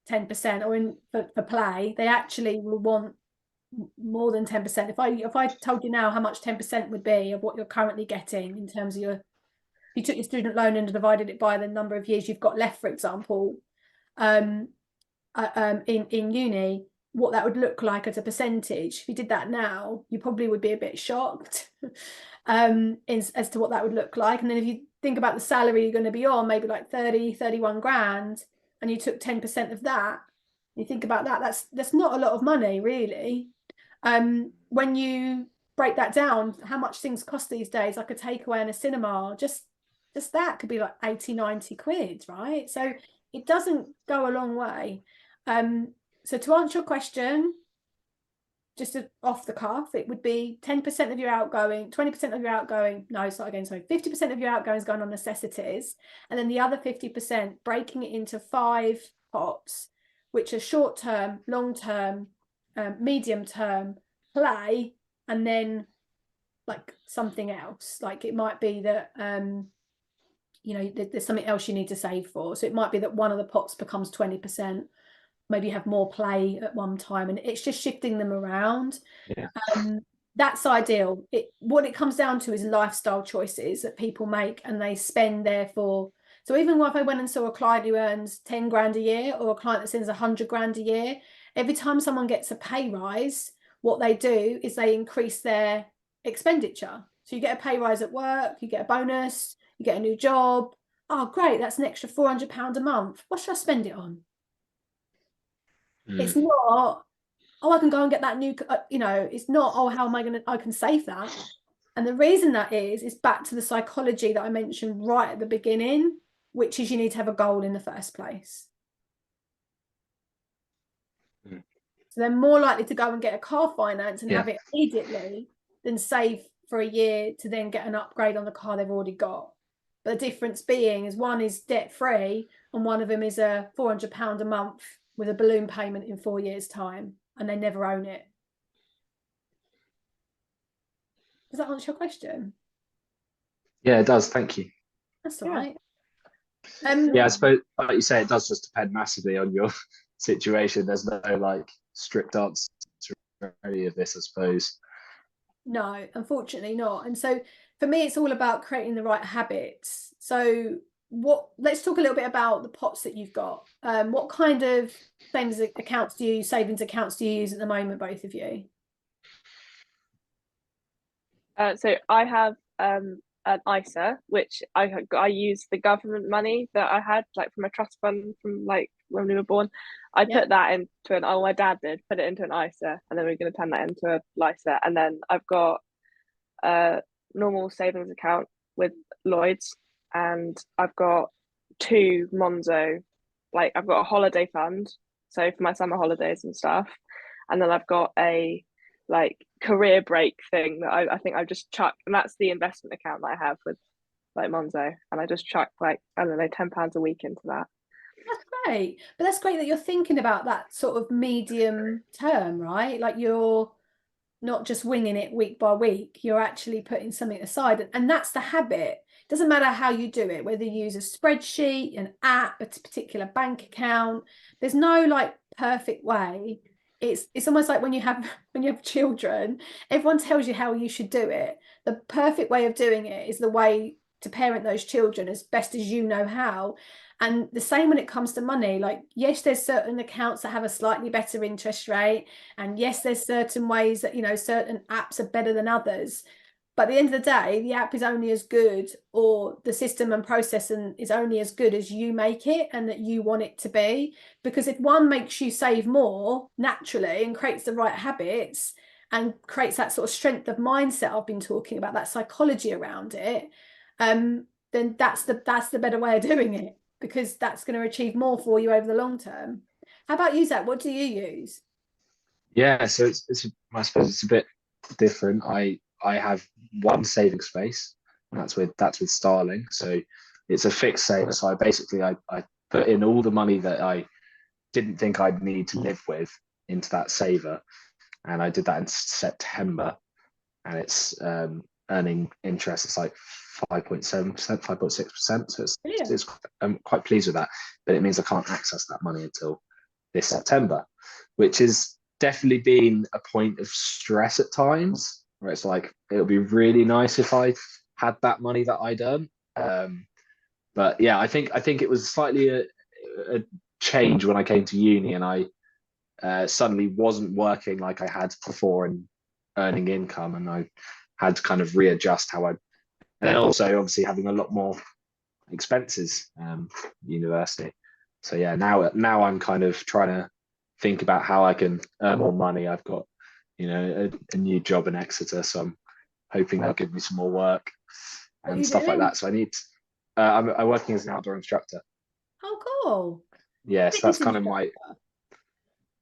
10% or for play. They actually will want more than 10%. If I told you now how much 10% would be of what you're currently getting in terms of if you took your student loan and divided it by the number of years you've got left, for example, in uni, what that would look like as a percentage. If you did that now, you probably would be a bit shocked as to what that would look like. And then if you think about the salary you're going to be on, maybe like 31 grand, and you took 10% of that, you think about that, that's not a lot of money, really. When you break that down, how much things cost these days, like a takeaway and a cinema, just that could be like 80-90 quid, right? So it doesn't go a long way. So to answer your question, just off the cuff, it would be 10% of your outgoing, 20% of your outgoing, no, start again, sorry, 50% of your outgoings going on necessities, and then the other 50% breaking it into 5 pots, which are short-term, long-term, medium-term, play, and then like something else. Like it might be that there's something else you need to save for. So it might be that one of the pots becomes 20%. Maybe you have more play at one time, and it's just shifting them around.
Yeah.
That's ideal. What it comes down to is lifestyle choices that people make, and they spend therefore. So even if I went and saw a client who earns 10 grand a year, or a client that sends 100 grand a year, every time someone gets a pay rise, what they do is they increase their expenditure. So you get a pay rise at work, you get a bonus, you get a new job. Oh, great, that's an extra £400 a month. What should I spend it on? It's not, oh, I can go and get that new, it's not, oh, how am I can save that. And the reason that is back to the psychology that I mentioned right at the beginning, which is you need to have a goal in the first place. So they're more likely to go and get a car finance and have it immediately than save for a year to then get an upgrade on the car they've already got. But the difference being is one is debt free and one of them is a £400 a month with a balloon payment in 4 years' time, and they never own it. Does that answer your question?
Yeah, it does. Thank you.
That's all
Yeah.
right.
Yeah, I suppose, like you say, it does just depend massively on your situation. There's no like strict answer to any of this, I suppose.
No, unfortunately not. And so for me, it's all about creating the right habits. So let's talk a little bit about the pots that you've got. What kind of savings accounts do you use, savings accounts do you use at the moment, both of you?
So I have an ISA, which I use the government money that I had like from a trust fund from like when we were born. I put that into my dad did put it into an ISA, and then we're going to turn that into a LISA. And then I've got a normal savings account with Lloyd's, and I've got 2 Monzo, like I've got a holiday fund, so for my summer holidays and stuff, and then I've got a like career break thing that I think I've just chucked, and that's the investment account that I have with like Monzo, and I just chuck like, I don't know, £10 a week into that.
That's great. But that's great that you're thinking about that sort of medium term, right? Like you're not just winging it week by week, you're actually putting something aside. And that's the habit. It doesn't matter how you do it, whether you use a spreadsheet, an app, a particular bank account. There's no like perfect way. It's almost like when you have children, everyone tells you how you should do it. The perfect way of doing it is the way to parent those children as best as you know how. And the same when it comes to money. Like, yes, there's certain accounts that have a slightly better interest rate, and yes, there's certain ways that, you know, certain apps are better than others. But at the end of the day, the app is only as good, or the system and process is only as good as you make it and that you want it to be. Because if one makes you save more naturally and creates the right habits and creates that sort of strength of mindset I've been talking about, that psychology around it, then that's the better way of doing it, because that's going to achieve more for you over the long term. How about you, Zach? What do you use?
Yeah, so it's I suppose it's a bit different. I have one saving space, and that's with Starling. So it's a fixed save. So I put in all the money that I didn't think I'd need to live with into that saver, and I did that in September, and it's earning interest. It's like 5.7%, 5.6%. So I'm quite pleased with that, but it means I can't access that money until this September, which is definitely been a point of stress at times, where it's like it would be really nice if I had that money that I'd earn. But yeah, I think it was slightly a change when I came to uni, and I suddenly wasn't working like I had before and earning income, and I had to kind of readjust how I, and also obviously having a lot more expenses, university. So yeah, now I'm kind of trying to think about how I can earn more money. I've got, you know, a new job in Exeter, so I'm hoping they'll give me some more work and stuff like that. So I need, I'm working as an outdoor instructor.
Oh, cool.
Yeah, so that's kind of my.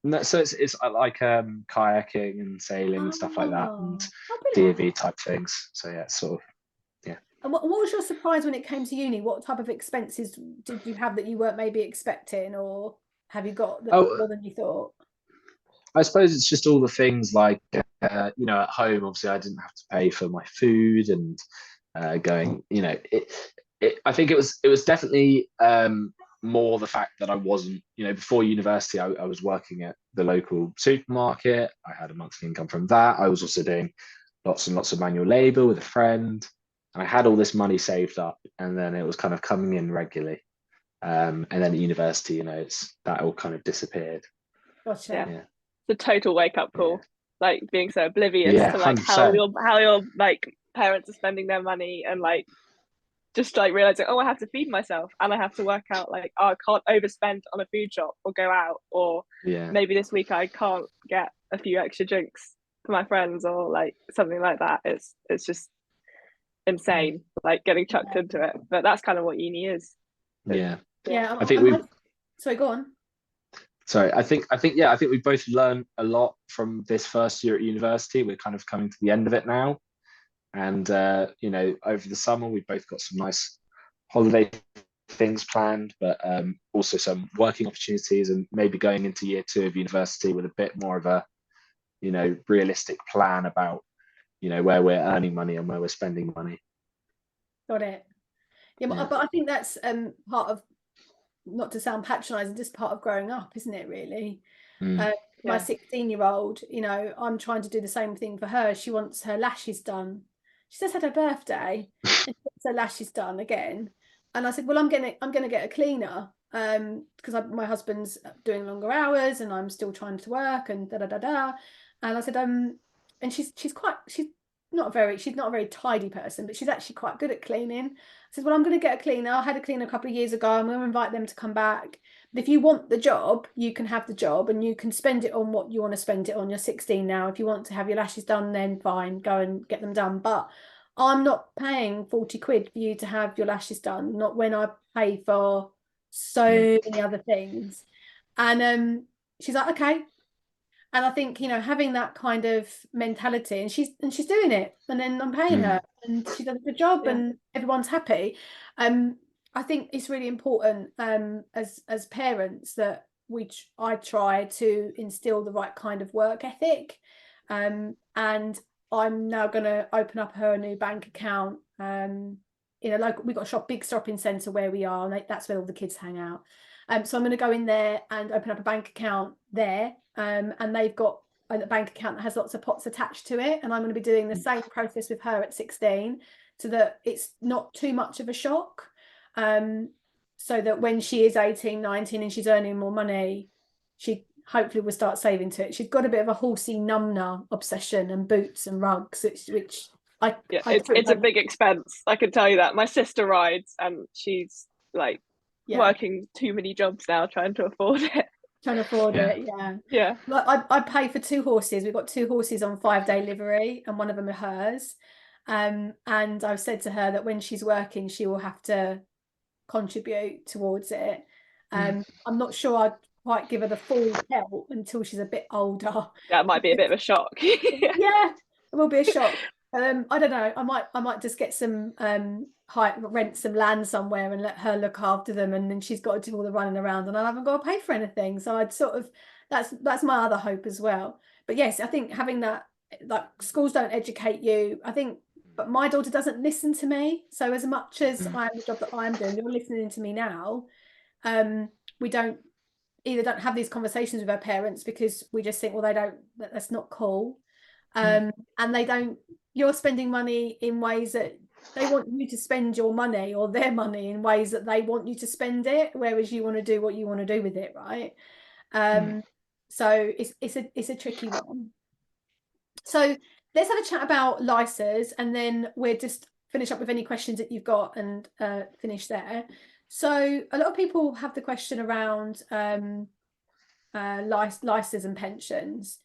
No, so it's like kayaking and sailing and stuff like that, and DAV type things. So yeah, it's sort of, yeah.
And what was your surprise when it came to uni? What type of expenses did you have that you weren't maybe expecting, or have you got more than you thought?
I suppose it's just all the things like, you know, at home, obviously I didn't have to pay for my food and going, you know, I think it was definitely more the fact that I wasn't, you know, before university, I was working at the local supermarket. I had a monthly income from that. I was also doing lots and lots of manual labor with a friend, and I had all this money saved up, and then it was kind of coming in regularly. And then at university, you know, that all kind of disappeared.
Gotcha.
Yeah. The total wake up call, like being so oblivious to like
100%.
how your like parents are spending their money, and like just like realizing, oh, I have to feed myself, and I have to work out like, oh, I can't overspend on a food shop or go out, or maybe this week I can't get a few extra drinks for my friends, or like something like that. It's just insane, like getting chucked into it. But that's kind of what uni is.
Yeah.
I think
sorry, go on.
Sorry, I think we both learned a lot from this first year at university. We're kind of coming to the end of it now, and you know, over the summer we both got some nice holiday things planned, but also some working opportunities, and maybe going into year 2 of university with a bit more of a, realistic plan about, where we're earning money and where we're spending money.
Got it. Yeah,
Yeah.
but I think that's part of, not to sound patronizing, just part of growing up, isn't it, really? My
Yeah.
16-year-old, I'm trying to do the same thing for her. She wants her lashes done. She just had her birthday and she wants her lashes done again. And I said, well, I'm gonna get a cleaner, because my husband's doing longer hours and I'm still trying to work and da da da da. And I said, and she's not a very tidy person, but she's actually quite good at cleaning. I said, well, I'm going to get a cleaner. I had a cleaner a couple of years ago. I'm going to invite them to come back. But if you want the job, you can have the job and you can spend it on what you want to spend it on. You're 16 now. If you want to have your lashes done, then fine, go and get them done. But I'm not paying 40 quid for you to have your lashes done, not when I pay for so many other things. And she's like, okay. And I think, having that kind of mentality, and she's doing it, and then I'm paying her and she does a good job and everyone's happy. I think it's really important, as parents, that I try to instill the right kind of work ethic. And I'm now going to open up her a new bank account. We've got a big shopping centre where we are, and that's where all the kids hang out. So I'm going to go in there and open up a bank account there. And they've got a bank account that has lots of pots attached to it. And I'm going to be doing the same process with her at 16, so that it's not too much of a shock. So that when she is 18, 19 and she's earning more money, she hopefully will start saving to it. She's got a bit of a horsey numna obsession and boots and rugs, which
it's a big expense. I can tell you that. My sister rides and she's like working too many jobs now trying to afford it.
Yeah. I pay for 2 horses. We've got 2 horses on 5-day livery and one of them are hers. And I've said to her that when she's working, she will have to contribute towards it. I'm not sure I'd quite give her the full help until she's a bit older.
That might be a bit of a shock.
Yeah, it will be a shock. I don't know. I might just get some rent some land somewhere and let her look after them, and then she's got to do all the running around, and I haven't got to pay for anything. So I'd sort of, that's my other hope as well. But yes, I think having that, like, schools don't educate you, I think, but my daughter doesn't listen to me. So as much as I am the job that I'm doing, you're listening to me now. We don't have these conversations with our parents because we just think, well, that's not cool. And you're spending money in ways that they want you to spend your money, or their money in ways that they want you to spend it, whereas you want to do what you want to do with it, right? So it's a tricky one. So let's have a chat about LISAs, and then we'll just finish up with any questions that you've got and finish there. So a lot of people have the question around LISAs and pensions.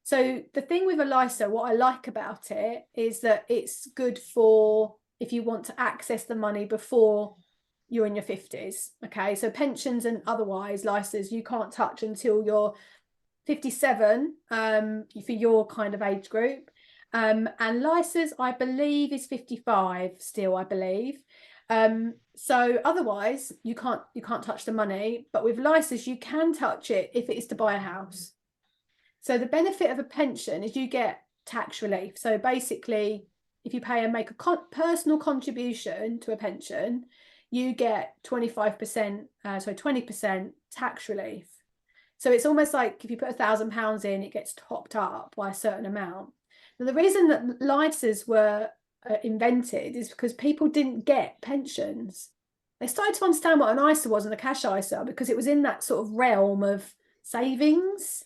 So the thing with a LISA, what I like about it is that it's good for if you want to access the money before you're in your 50s. Okay, so pensions and otherwise LISAs you can't touch until you're 57 for your kind of age group. And LISAs, I believe, is 55 still, I believe. So otherwise you can't touch the money, but with LISAs you can touch it if it is to buy a house. So the benefit of a pension is you get tax relief. So basically, if you pay and make a personal contribution to a pension, you get 20% tax relief. So it's almost like if you put £1,000 in, it gets topped up by a certain amount. Now, the reason that LISAs were invented is because people didn't get pensions. They started to understand what an ISA was and a cash ISA because it was in that sort of realm of savings.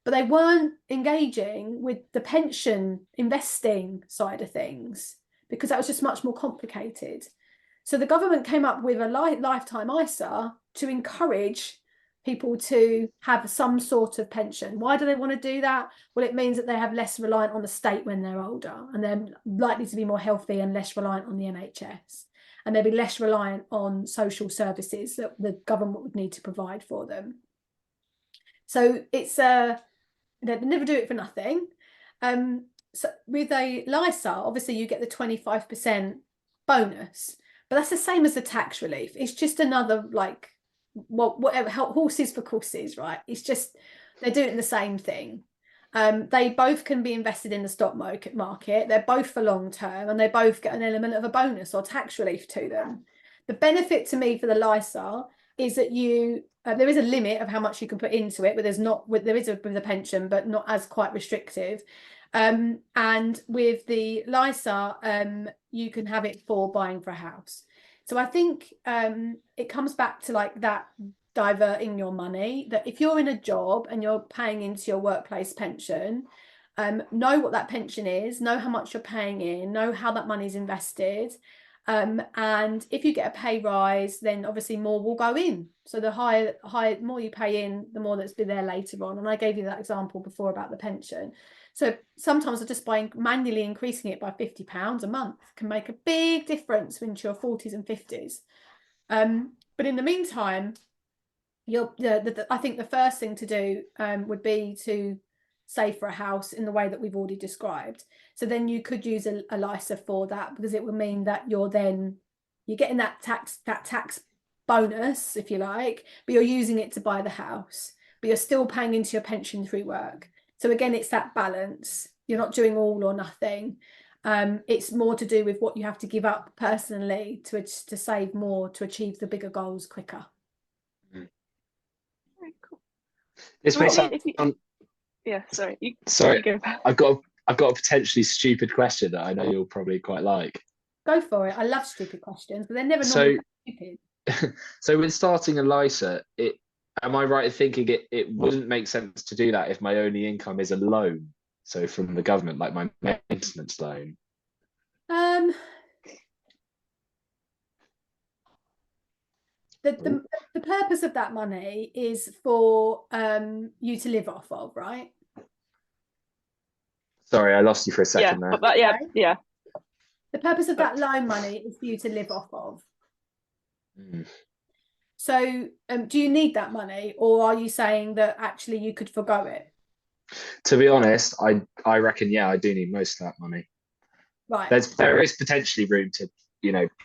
But they weren't engaging with the pension investing side of things because that was just much more complicated. So the government came up with a lifetime ISA to encourage people to have some sort of pension. Why do they want to do that? Well, it means that they have less reliant on the state when they're older, and they're likely to be more healthy and less reliant on the NHS. And they'll be less reliant on social services that the government would need to provide for them. So it's they never do it for nothing. So with a LISA, obviously you get the 25% bonus, But that's the same as the tax relief. It's just another, like, whatever, horses for courses, right? It's just they're doing the same thing. They both can be invested in the stock market. They're both for long term, and they both get an element of a bonus or tax relief to them. The benefit to me for the LISA is that there is a limit of how much you can put into it, but there is with the pension, but not as quite restrictive. And with the LISA, you can have it for buying for a house. So I think it comes back to like that diverting your money, that if you're in a job and you're paying into your workplace pension, know what that pension is, know how much you're paying in, know how that money's invested. And if you get a pay rise, then obviously more will go in. So the more you pay in, the more that's been there later on. And I gave you that example before about the pension. So sometimes just by manually increasing it by £50 a month can make a big difference into your 40s and 50s. But in the meantime, I think the first thing to do would be to save for a house in the way that we've already described. So then you could use a LISA for that, because it would mean that you're getting that tax bonus, if you like, but you're using it to buy the house, but you're still paying into your pension through work. So again, it's that balance. You're not doing all or nothing. It's more to do with what you have to give up personally to save more to achieve the bigger goals quicker.
Very cool.
This may sound.
Yeah, sorry.
Sorry,
you go.
I've got a potentially stupid question that I know you'll probably quite like.
Go for it. I love stupid questions, but they're never normally stupid.
So with starting a LISA, am I right in thinking it wouldn't make sense to do that if my only income is a loan, so from the government, like my maintenance loan?
The purpose of that money is for you to live off of, right?
Sorry, I lost you for a second there.
But yeah.
The purpose of that loan money is for you to live off of.
Mm.
So do you need that money, or are you saying that actually you could forgo it?
To be honest, I reckon, yeah, I do need most of that money.
Right.
There is potentially room to,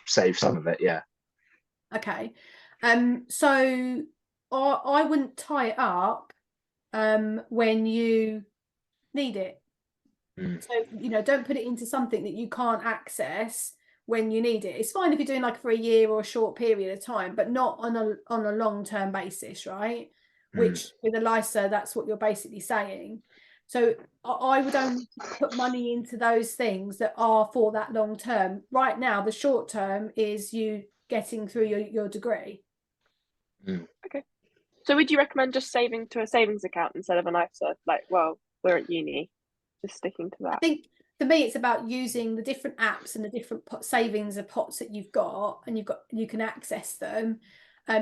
save some of it, yeah.
Okay. So I wouldn't tie it up when you need it. So, don't put it into something that you can't access when you need it. It's fine if you're doing like for a year or a short period of time, but not on a long-term basis, right? Which with a LISA, that's what you're basically saying. So I would only put money into those things that are for that long term. Right now, the short term is you getting through your degree.
Okay. So would you recommend just saving to a savings account instead of an ISA? Like, well, we're at uni, just sticking to that.
I think for me, it's about using the different apps and the different savings of pots that you've got, and you can access them.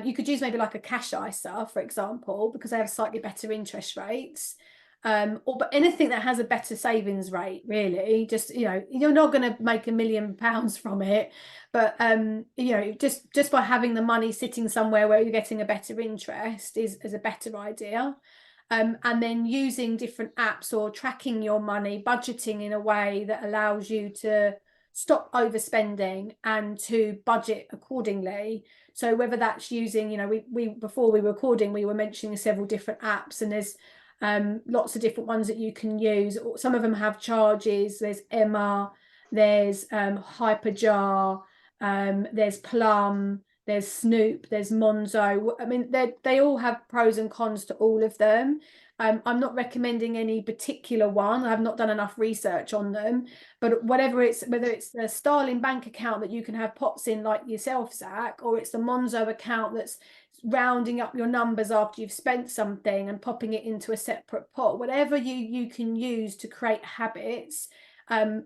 You could use maybe like a cash ISA, for example, because they have slightly better interest rates. But anything that has a better savings rate, really, just you're not going to make £1 million from it, but just by having the money sitting somewhere where you're getting a better interest is a better idea. And then using different apps or tracking your money, budgeting in a way that allows you to stop overspending and to budget accordingly. So whether that's using, we before we were recording, we were mentioning several different apps, and there's lots of different ones that you can use. Some of them have charges. There's Emma, there's Hyperjar, there's Plum, there's Snoop, there's Monzo. I mean, they all have pros and cons to all of them. I'm not recommending any particular one. I've not done enough research on them, but whether it's the Starling bank account that you can have pots in like yourself, Zach, or it's the Monzo account that's rounding up your numbers after you've spent something and popping it into a separate pot, whatever you can use to create habits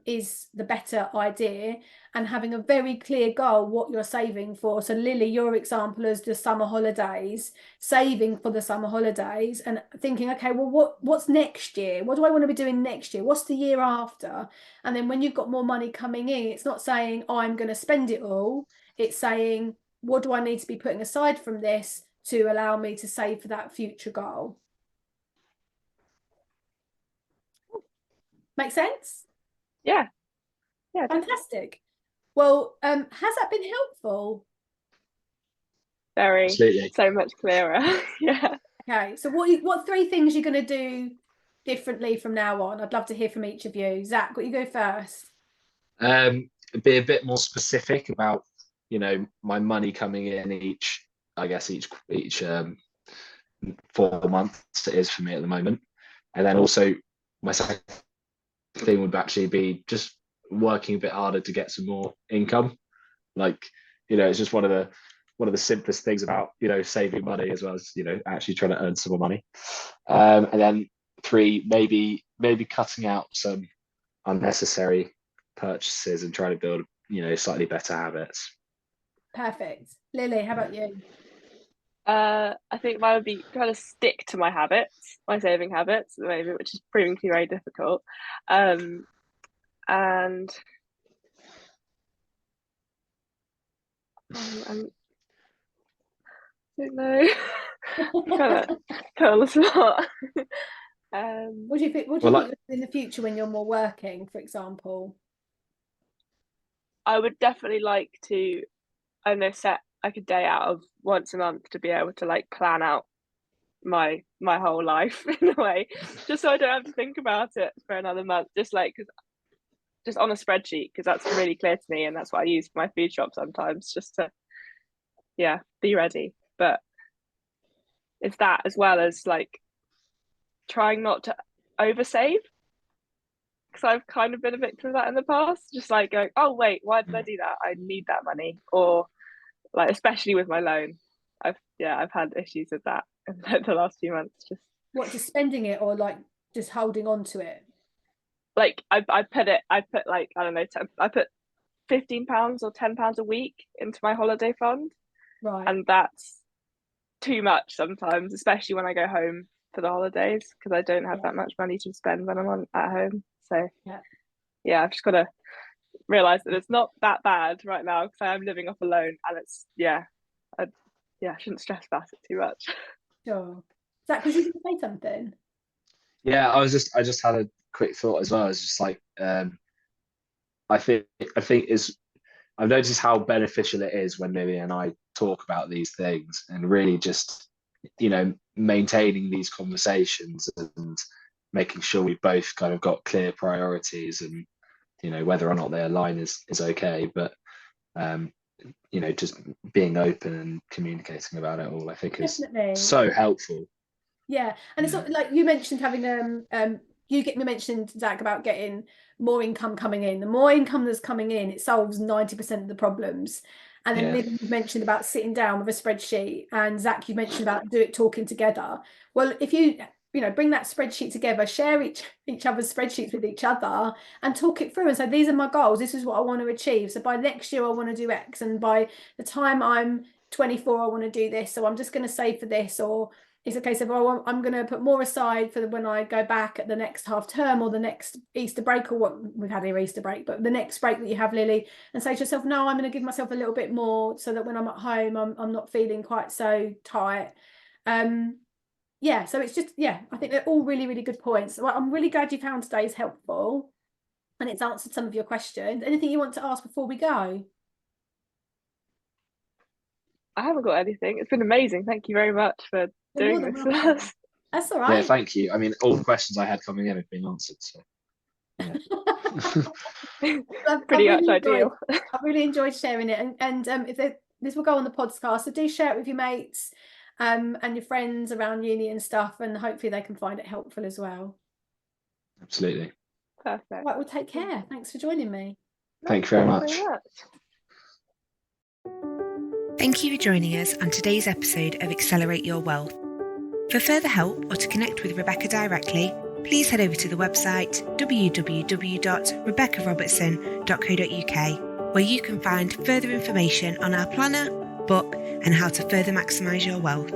is the better idea, and having a very clear goal what you're saving for. So Lily, your example is the summer holidays, saving for the summer holidays and thinking, okay, well, what's next year? What do I want to be doing next year? What's the year after? And then when you've got more money coming in, it's not saying, oh, I'm going to spend it all. It's saying, what do I need to be putting aside from this to allow me to save for that future goal? Make sense?
Yeah.
Fantastic. Well, has that been helpful?
Very.
Absolutely.
So much clearer. Yeah.
Okay, so what 3 things you're going to do differently from now on? I'd love to hear from each of you. Zach, what you go first?
Be a bit more specific about, my money coming in each 4 months it is for me at the moment. And then also my second thing would actually be just working a bit harder to get some more income. Like, it's just one of the simplest things about, saving money, as well as, actually trying to earn some more money. And then 3, maybe cutting out some unnecessary purchases and trying to build, slightly better habits.
Perfect. Lily, how about you?
I think mine would be trying to stick to my habits, my saving habits at the moment, which is proving to be very difficult. And I don't know. kind of on the spot.
What do you think? What do you think in the future when you're more working, for example?
I would definitely like to, I don't know, set like a day out of once a month to be able to like plan out my whole life in a way, just so I don't have to think about it for another month. Just on a spreadsheet, because that's really clear to me, and that's what I use for my food shop sometimes, just to be ready. But it's that, as well as like trying not to oversave, because I've kind of been a victim of that in the past, just like going, oh wait, why did I do that? I need that money. Or like, especially with my loan, I've had issues with that in the last few months.
Just spending it, or like just holding on to it?
Like I put like, I don't know, I put £15 or £10 a week into my holiday fund,
right?
And that's too much sometimes, especially when I go home for the holidays, because I don't have that much money to spend when I'm at home. So I've just got to realize that it's not that bad right now, because I am living off a loan, and it's I shouldn't stress about it too much.
Sure. Zach, was you going to say something?
Yeah, I just had a quick thought as well. It's just like, I think I've noticed how beneficial it is when Lily and I talk about these things, and really just, maintaining these conversations and making sure we both kind of got clear priorities, and, whether or not they align is okay. But, just being open and communicating about it all, I think is so helpful.
Yeah, and it's not like you mentioned having you mentioned, Zach, about getting more income coming in. The more income that's coming in, it solves 90% of the problems. And then Lily, you mentioned about sitting down with a spreadsheet, and Zach, you mentioned about talking together. Well, if you bring that spreadsheet together, share each other's spreadsheets with each other, and talk it through and say, these are my goals, this is what I want to achieve. So by next year I want to do X, and by the time I'm 24 I want to do this, so I'm just going to save for this. Or it's a case of, I'm going to put more aside for when I go back at the next half term, or the next Easter break, or what we've had here Easter break, but the next break that you have, Lily, and say to yourself, no, I'm going to give myself a little bit more, so that when I'm at home, I'm not feeling quite so tight. So it's just, I think they're all really, really good points. Well, I'm really glad you found today's helpful, and it's answered some of your questions. Anything you want to ask before we go?
I haven't got anything. It's been amazing. Thank you very much for doing this with us.
That's all right.
Yeah, thank you. I mean, all the questions I had coming in have been answered. So,
pretty much ideal.
I really enjoyed sharing it, and if this will go on the podcast, so do share it with your mates, and your friends around uni and stuff, and hopefully they can find it helpful as well.
Absolutely.
Perfect.
Right, well, take care. Thanks for joining me.
Thank you very much.
Thank you for joining us on today's episode of Accelerate Your Wealth. For further help, or to connect with Rebecca directly, please head over to the website www.rebeccarobertson.co.uk, where you can find further information on our planner, book, and how to further maximise your wealth.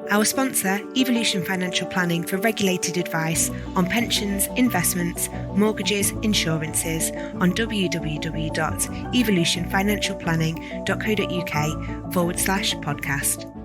Our sponsor, Evolution Financial Planning, for regulated advice on pensions, investments, mortgages, insurances, on www.evolutionfinancialplanning.co.uk/podcast.